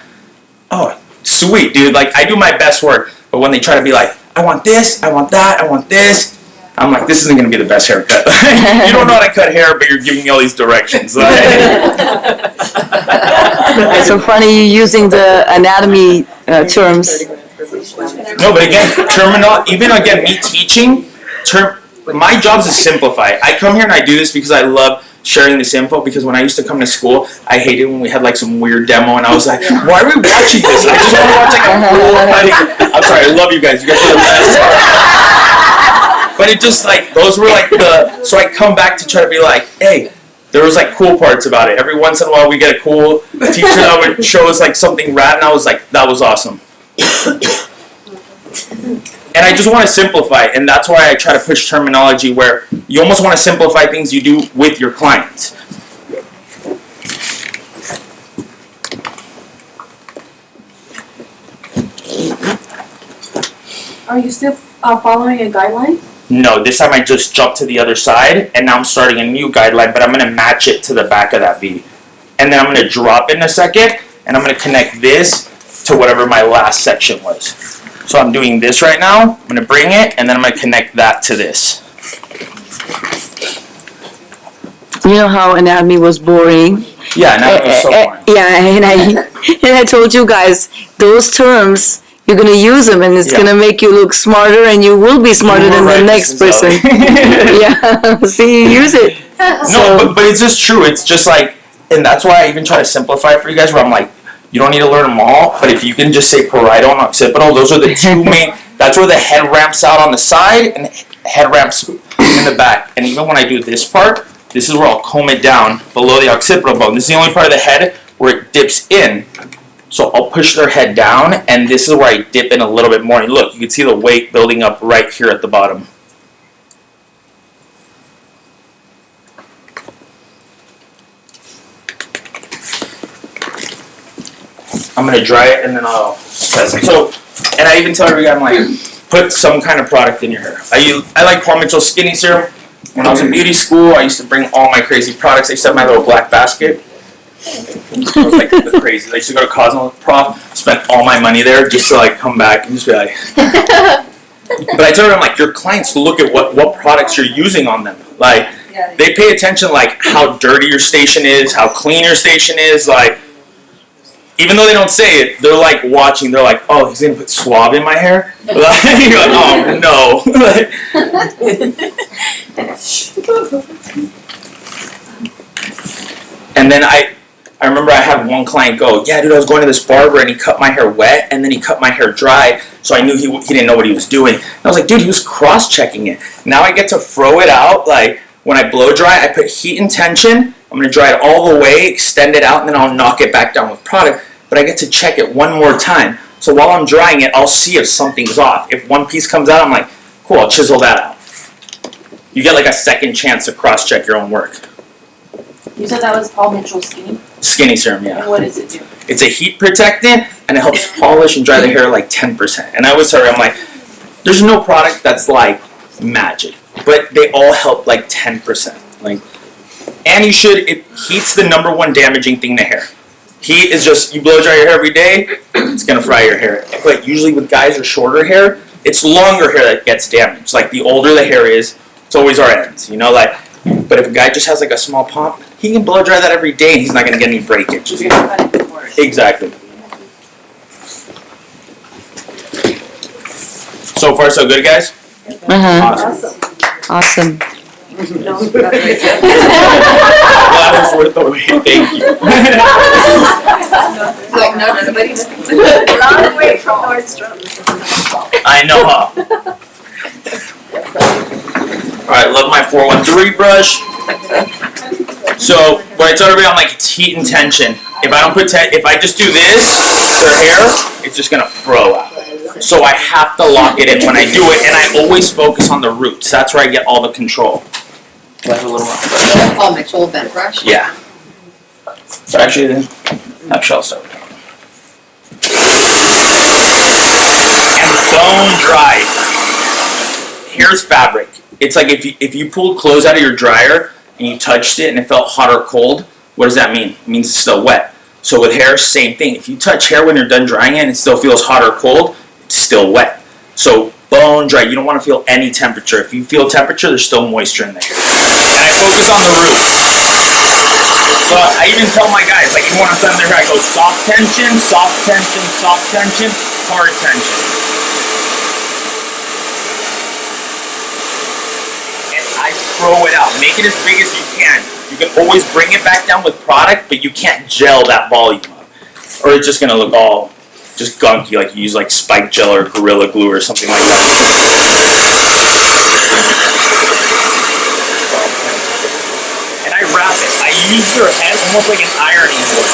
Oh, sweet, dude. Like I do my best work. But when they try to be like, I want this, I want that, I want this, I'm like, this isn't going to be the best haircut. You don't know how to cut hair, but you're giving me all these directions. It's so funny you using the anatomy terms. No, but again, even again, me teaching, my job is to simplify. I come here and I do this because I love sharing this info, because when I used to come to school, I hated when we had like some weird demo and I was like, why are we watching this? I just want to watch like a full cutting. I'm sorry, I love you guys. You guys are the best. But it just like, those were like so I come back to try to be like, hey, there was like cool parts about it. Every once in a while we get a cool teacher that would show us like something rad, and I was like, that was awesome. And I just want to simplify it, and that's why I try to push terminology where you almost want to simplify things you do with your clients. Are you still following a guideline? No, this time I just jumped to the other side, and now I'm starting a new guideline, but I'm going to match it to the back of that V. And then I'm going to drop in a second, and I'm going to connect this to whatever my last section was. So I'm doing this right now. I'm going to bring it, and then I'm going to connect that to this. You know how anatomy was boring? Yeah, now it was so boring. Yeah, and I told you guys, those terms, you're going to use them, and it's going to make you look smarter, and you will be smarter than the next person. Yeah, see, you use it. No, but it's just true. It's just like, and that's why I even try to simplify it for you guys, where I'm like, you don't need to learn them all, but if you can just say parietal and occipital, those are the two main, that's where the head ramps out on the side and head ramps in the back. And even when I do this part, this is where I'll comb it down below the occipital bone. This is the only part of the head where it dips in. So I'll push their head down, and this is where I dip in a little bit more. And look, you can see the weight building up right here at the bottom. I'm going to dry it, and then I'll test it. So, and I even tell everybody, I'm like, put some kind of product in your hair. I like Paul Mitchell's Skinny Serum. When I was in beauty school, I used to bring all my crazy products. I used to have my little black basket. It was like the crazy. I used to go to Cosmo spend all my money there just to like come back and just be like. But I tell them, like, your clients look at what products you're using on them. Like, they pay attention, like, how dirty your station is, how clean your station is, like. Even though they don't say it, they're like watching. They're like, "Oh, he's gonna put Suave in my hair." You're like, "Oh no!" And then I remember I had one client go, "Yeah, dude, I was going to this barber and he cut my hair wet and then he cut my hair dry, so I knew he didn't know what he was doing." And I was like, "Dude, he was cross-checking it." Now I get to throw it out. Like when I blow dry, I put heat and tension. I'm gonna dry it all the way, extend it out, and then I'll knock it back down with product. But I get to check it one more time. So while I'm drying it, I'll see if something's off. If one piece comes out, I'm like, cool, I'll chisel that out. You get like a second chance to cross-check your own work. You said that was Paul Mitchell's Skinny Serum, yeah. And what does it do? It's a heat protectant, and it helps polish and dry the hair like 10%. And I always tell her, I'm like, there's no product that's like magic, but they all help like 10%. Like, and you should, it heat's the #1 damaging thing to hair. Heat is just, you blow dry your hair every day, it's going to fry your hair. But usually with guys with shorter hair, it's longer hair that gets damaged. Like the older the hair is, it's always our ends, you know? Like, but if a guy just has like a small pump, he can blow dry that every day and he's not going to get any breakage. You're gonna cut it before. Exactly. So far so good, guys? Awesome. Well, that was worth the wait. Thank you. Like, no, nobody. Long way from Nordstrom's. I know, huh? Alright, love my 413 brush. So, when I tell everybody, I'm like, it's heat and tension. If I don't put if I just do this to her hair, it's just gonna throw out. So I have to lock it in when I do it, and I always focus on the roots. That's where I get all the control. Do I have a little more? Paul Mitchell bent brush. Yeah. So actually, then, actually I'll start. And bone dry. Hair's fabric. It's like if you pulled clothes out of your dryer and you touched it and it felt hot or cold, what does that mean? It means it's still wet. So with hair, same thing. If you touch hair when you're done drying it and it still feels hot or cold, it's still wet. So bone dry, you don't want to feel any temperature. If you feel temperature, there's still moisture in the hair. And I focus on the root. So I even tell my guys, like even when I'm done their hair, I go soft tension, hard tension. And I throw it out. Make it as big as you can. You can always bring it back down with product, but you can't gel that volume up. Or it's just gonna look all just gunky, like you use like spike gel or Gorilla Glue or something like that. And I wrap it. I use your head almost like an ironing board.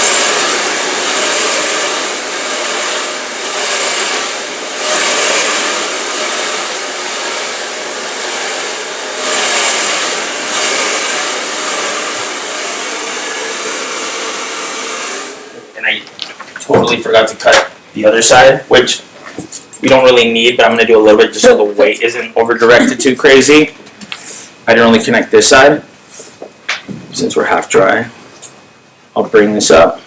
And I totally forgot to cut the other side, which you don't really need, but I'm going to do a little bit just so the weight isn't over-directed too crazy. I didn't only connect this side. Since we're half dry, I'll bring this up.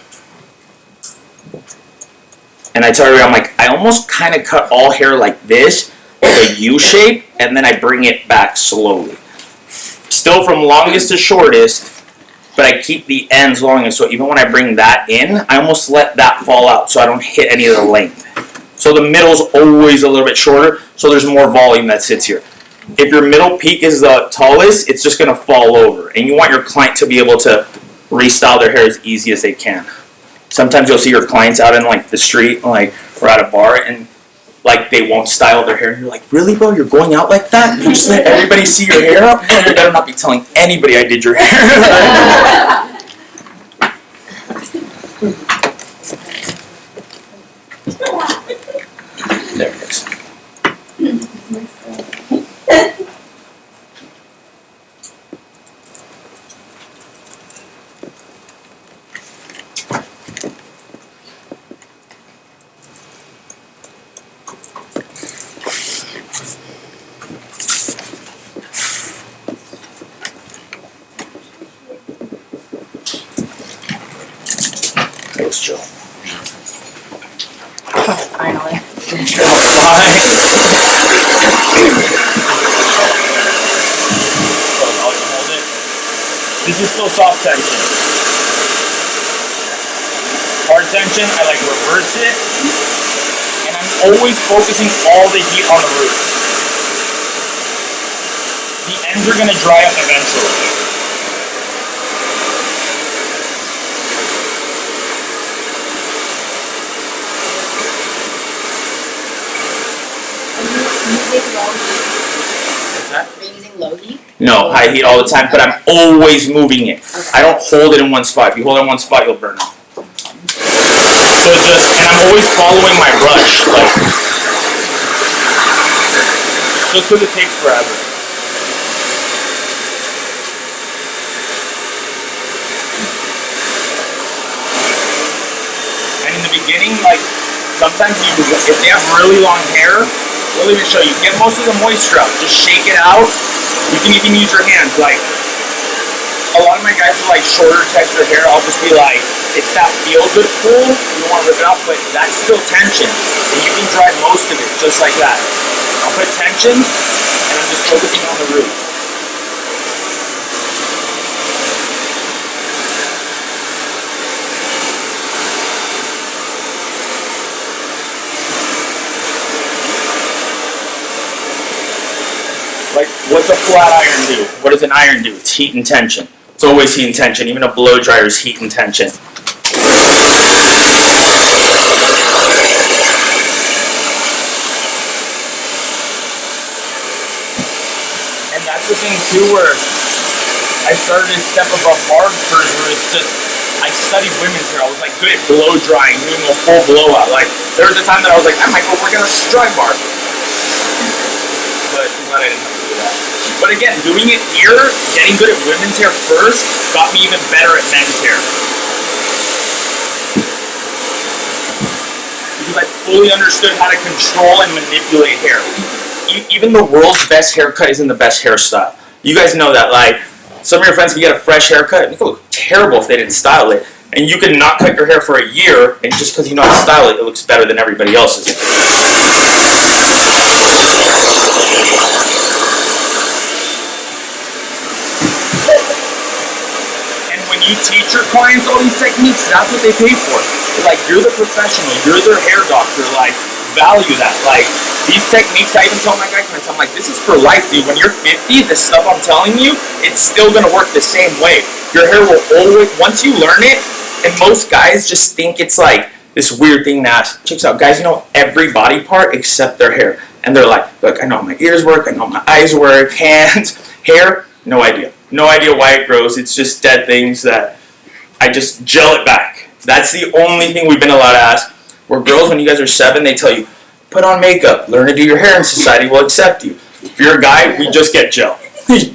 And I tell everyone, I'm like, I almost kind of cut all hair like this, with a U shape, and then I bring it back slowly. Still from longest to shortest, but I keep the ends longest, so even when I bring that in, I almost let that fall out so I don't hit any of the length. So the middle's always a little bit shorter, so there's more volume that sits here. If your middle peak is the tallest, it's just going to fall over, and you want your client to be able to restyle their hair as easy as they can. Sometimes you'll see your clients out in like the street, like we're at a bar, and like they won't style their hair. And you're like, really, bro? You're going out like that? You just let everybody see your hair up? No, you better not be telling anybody I did your hair. There it is. Joe. Finally. This is still soft tension. Hard tension, I like reverse it, and I'm always focusing all the heat on the root. The ends are going to dry up eventually. What's that? Are you using low heat? No, high heat all the time, but I'm always moving it. I don't hold it in one spot. If you hold it in one spot, you'll burn it. So just, and I'm always following my brush, like, just because it takes forever. And in the beginning, like, sometimes if they have really long hair, we'll even show you. Get most of the moisture out. Just shake it out. You can even use your hands. Like, a lot of my guys with like shorter texture hair, I'll just be like, it's that feel-good pull. You don't want to rip it out, but that's still tension. And you can dry most of it just like that. I'll put tension, and I'm just focusing on the root. Like, what's a flat iron do? What does an iron do? It's heat and tension. It's always heat and tension. Even a blow dryer is heat and tension. And that's the thing too, where I started to step above barbers, where it's just, I studied women's hair. I was like good at blow drying, doing a full blowout. Like, there was a time that I was like, I might go work at a dry bar. But I'm glad I didn't have to do that. But again, doing it here, getting good at women's hair first, got me even better at men's hair. Because I fully understood how to control and manipulate hair. Even the world's best haircut isn't the best hairstyle. You guys know that. Like, some of your friends can get a fresh haircut, and it could look terrible if they didn't style it. And you can not cut your hair for a year, and just because you know how to style it, it looks better than everybody else's. You teach your clients all these techniques, that's what they pay for. They're like, you're the professional, you're their hair doctor, like, value that. Like, these techniques, I even tell my guy clients, I'm like, this is for life, dude. When you're 50, the stuff I'm telling you, it's still gonna work the same way. Your hair will always, once you learn it, and most guys just think it's like this weird thing that checks out. Guys know every body part except their hair. And they're like, look, I know how my ears work, I know how my eyes work, hands, hair, no idea. No idea why it grows. It's just dead things that I just gel it back. That's the only thing we've been allowed to ask. Where girls, when you guys are 7, they tell you, put on makeup, learn to do your hair, and society will accept you. If you're a guy, we just get gel.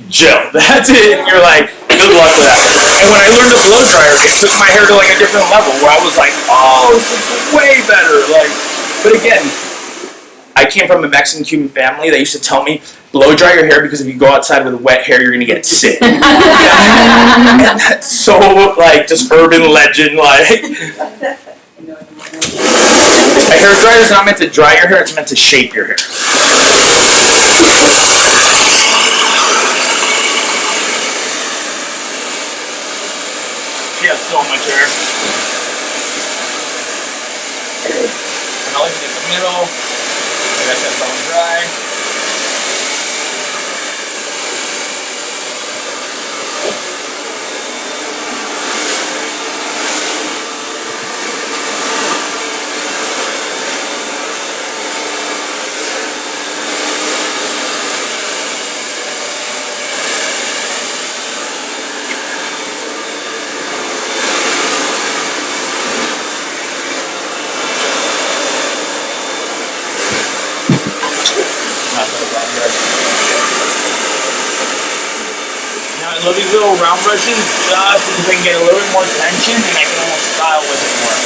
Gel. That's it. And you're like, good luck with that. And when I learned to blow dryer, it took my hair to like a different level where I was like, oh, this is way better. Like, but again, I came from a Mexican Cuban family that used to tell me, blow dry your hair because if you go outside with wet hair, you're gonna get sick. And that's so like just urban legend. Like a hair dryer is not meant to dry your hair; it's meant to shape your hair. She has so much hair. And I'll leave it in the middle. Like I said, bone dry. Now I love these little round brushes just because I can get a little bit more tension and I can almost style with it more.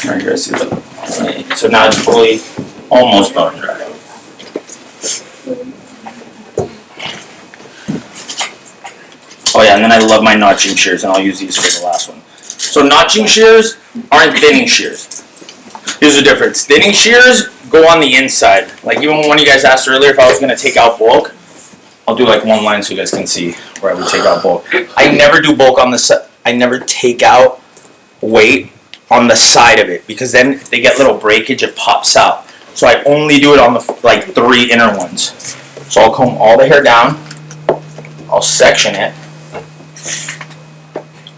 Right here, see, look. Right. So now it's fully almost bone dry. Oh yeah, and then I love my notching shears, and I'll use these for the last one. So notching shears aren't thinning shears. Here's the difference. Thinning shears go on the inside. Like even when you guys asked earlier if I was going to take out bulk, I'll do like one line so you guys can see where I would take out bulk. I never do bulk on the side. I never take out weight on the side of it because then if they get little breakage, it pops out. So I only do it on the like 3 inner ones. So I'll comb all the hair down. I'll section it.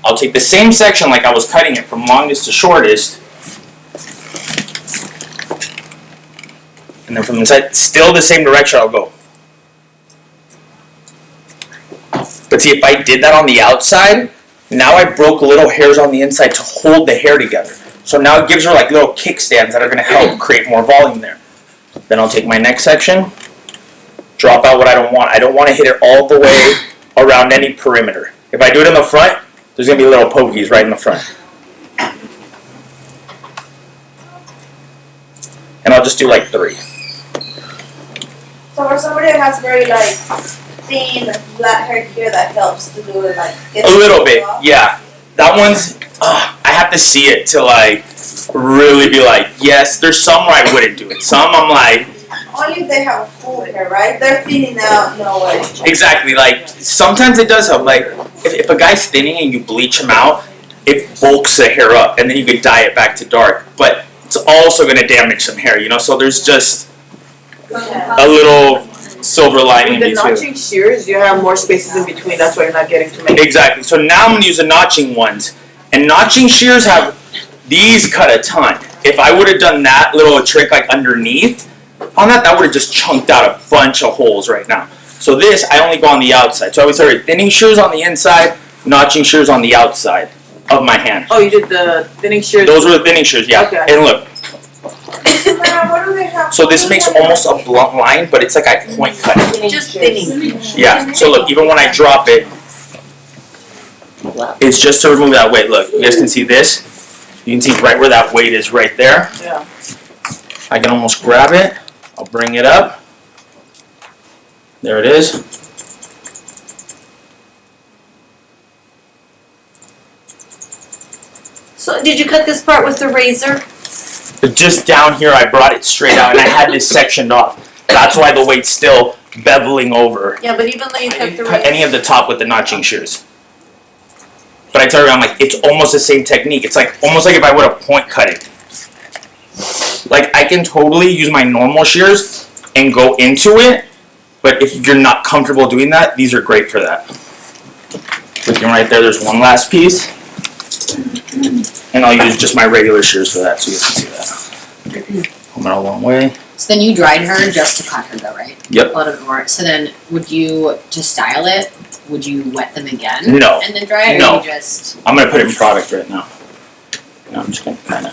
I'll take the same section like I was cutting it from longest to shortest. And then from the inside, still the same direction I'll go. But see, if I did that on the outside, now I broke little hairs on the inside to hold the hair together. So now it gives her like little kickstands that are going to help create more volume there. Then I'll take my next section, drop out what I don't want. I don't want to hit it all the way around any perimeter. If I do it in the front, there's going to be little pokies right in the front. And I'll just do like 3. So for somebody that has very like thin black hair here, that helps to do it like A little bit, yeah. That one's, I have to see it to like really be like, yes. There's some where I wouldn't do it. Some I'm like, only if they have full hair, right? They're thinning out, no way. exactly. Like sometimes it does help. Like if a guy's thinning and you bleach him out, it bulks the hair up, and then you could dye it back to dark. But it's also going to damage some hair, you know. So there's just a little silver lining With the between. notching shears, you have more spaces in between. That's why you're not getting too many. Exactly. So now I'm going to use the notching ones. And notching shears have, these cut a ton. If I would have done that little trick like underneath on that, that would have just chunked out a bunch of holes right now. So this, I only go on the outside. So I always started thinning shears on the inside, notching shears on the outside of my hand. Oh, you did the thinning shears. Those were the thinning shears, yeah. Okay. And look, What do they have? so this makes almost a blunt line, but it's like I point cut it. Just thinning. Yeah, so look, even when I drop it, it's just to remove that weight. Look, you guys can see this. You can see right where that weight is right there. Yeah. I can almost grab it. I'll bring it up. There it is. So did you cut this part with the razor? But just down here, I brought it straight out, and I had this sectioned off. That's why the weight's still beveling over. Yeah, but even though you I cut didn't the cut razor. any of the top with the notching shears. But I tell you, I'm like, it's almost the same technique. It's like almost like if I would have point cut it. Like I can totally use my normal shears and go into it But if you're not comfortable doing that, these are great for that. Looking right there, there's one last piece. And I'll use just my regular shears for that so you can see that. Come out a long way. So then you dried her just to cut her though, right? Yep. A lot of more. So then would you, to style it, would you wet them again? No. And then dry it, or No. you just... I'm gonna put it in product right now. No, I'm just gonna kinda.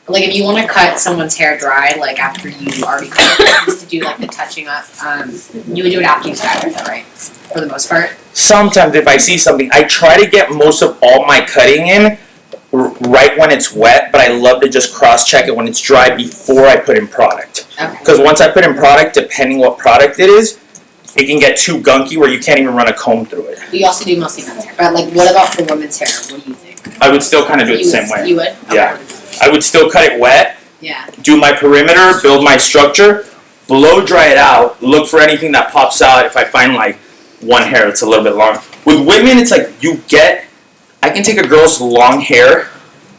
Like if you want to cut someone's hair dry, like after you already cut it, just to do like the touching up, you would do it after you style it though, right? For the most part? Sometimes if I see something, I try to get most of all my cutting in right when it's wet, but I love to just cross-check it when it's dry before I put in product. Okay. Because once I put in product, depending what product it is, it can get too gunky where you can't even run a comb through it. You also do mostly men's hair, but like what about for women's hair? What do you think? I would still kind of do it the same way. You would? Okay. Yeah. I would still cut it wet, Yeah. do my perimeter, build my structure, blow dry it out, look for anything that pops out if I find like one hair that's a little bit long. With women, it's like I can take a girl's long hair,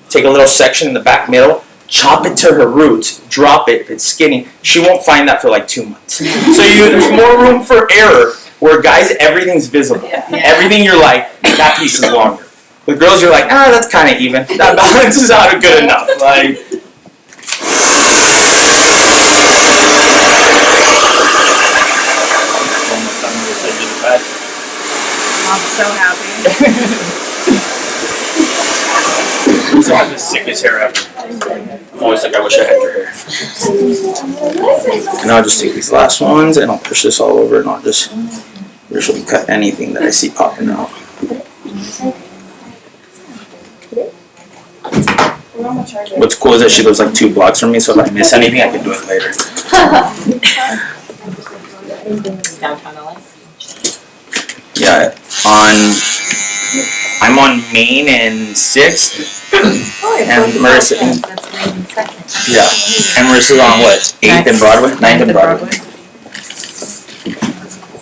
take a little section in the back middle, chop it to her roots, drop it. If it's skinny, she won't find that for like 2 months. So there's more room for error where guys, everything's visible. Yeah. Everything you're like, that piece is longer. With girls, you're like, that's kind of even. That balances out good enough. Like, I'm so happy. so I have the sickest hair ever. I'm always like, I wish I had your hair. And I'll just take these last ones and I'll push this all over and I'll just usually cut anything that I see popping out. What's cool is that she lives like 2 blocks from me, so if I miss anything, I can do it later. Downtown LA? Yeah, I'm on Main and 6th, and Marissa, yeah, and Marissa's on what, 8th and Broadway? 9th and Broadway.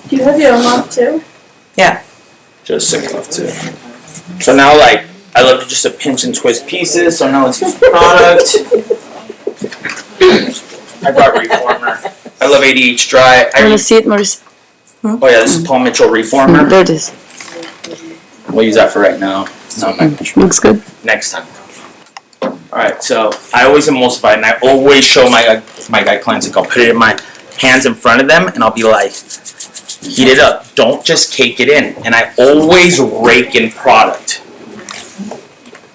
Do you have your own mop too? Just sick enough too. So now, like, I love to just pinch and twist pieces, so now let's use product. I brought Reformer. I love ADH Dry. I want to see it, Marissa. Oh yeah, this is Paul Mitchell Reformer. There it is. We'll use that for right now. Not my Looks good. next time. Alright, so I always emulsify and I always show my guy clients, like I'll put it in my hands in front of them and I'll be like, heat it up. Don't just cake it in. And I always rake in product.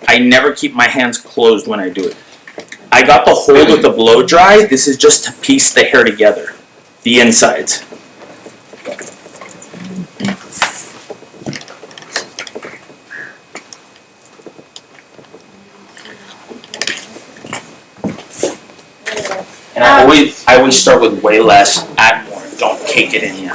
I never keep my hands closed when I do it. I got the hold with the blow dry. This is just to piece the hair together. The insides. And I always start with way less, add more. Don't cake it in yet.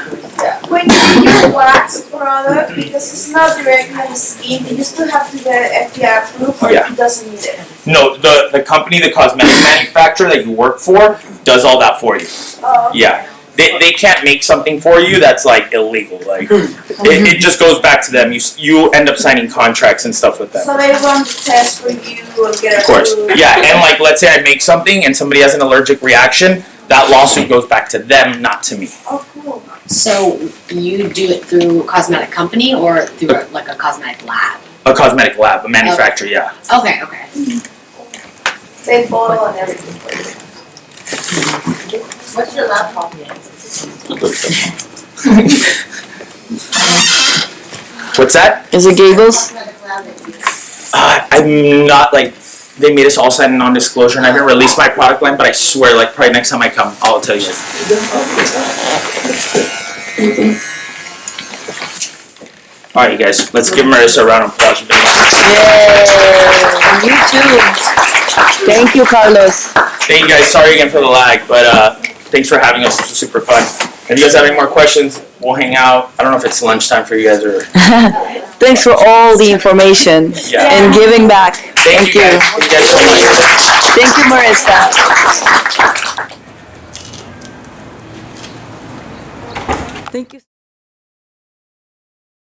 When you use wax product, because it's not directly on the skin, you still have to get FDA approved, or Yeah. it doesn't need it. No, the company, the cosmetic manufacturer that you work for, does all that for you. Oh, Yeah. They can't make something for you that's like illegal. Like it just goes back to them. You end up signing contracts and stuff with them. so they run the test for you and get Of course. approved. Yeah, and like let's say I make something and somebody has an allergic reaction, that lawsuit goes back to them, not to me. Oh, cool. So you do it through a cosmetic company or through like a cosmetic lab? A cosmetic lab, a manufacturer, yeah. Okay, okay. They bottle and everything for you. What's your laptop name? What's that? Is it Gables? I'm not like, they made us all sign a non-disclosure and I haven't released my product line, but I swear like probably next time I come, I'll tell you. Alright you guys, let's give Marissa a round of applause for doing that. Yay! You too. Thank you, Carlos. Thank you guys, sorry again for the lag, but thanks for having us, this was super fun. If you guys have any more questions, we'll hang out. I don't know if it's lunchtime for you guys or... Thanks for all the information Yeah. and giving back. Thank you guys. Thank you guys so much. Thank you, Marissa. Thank you.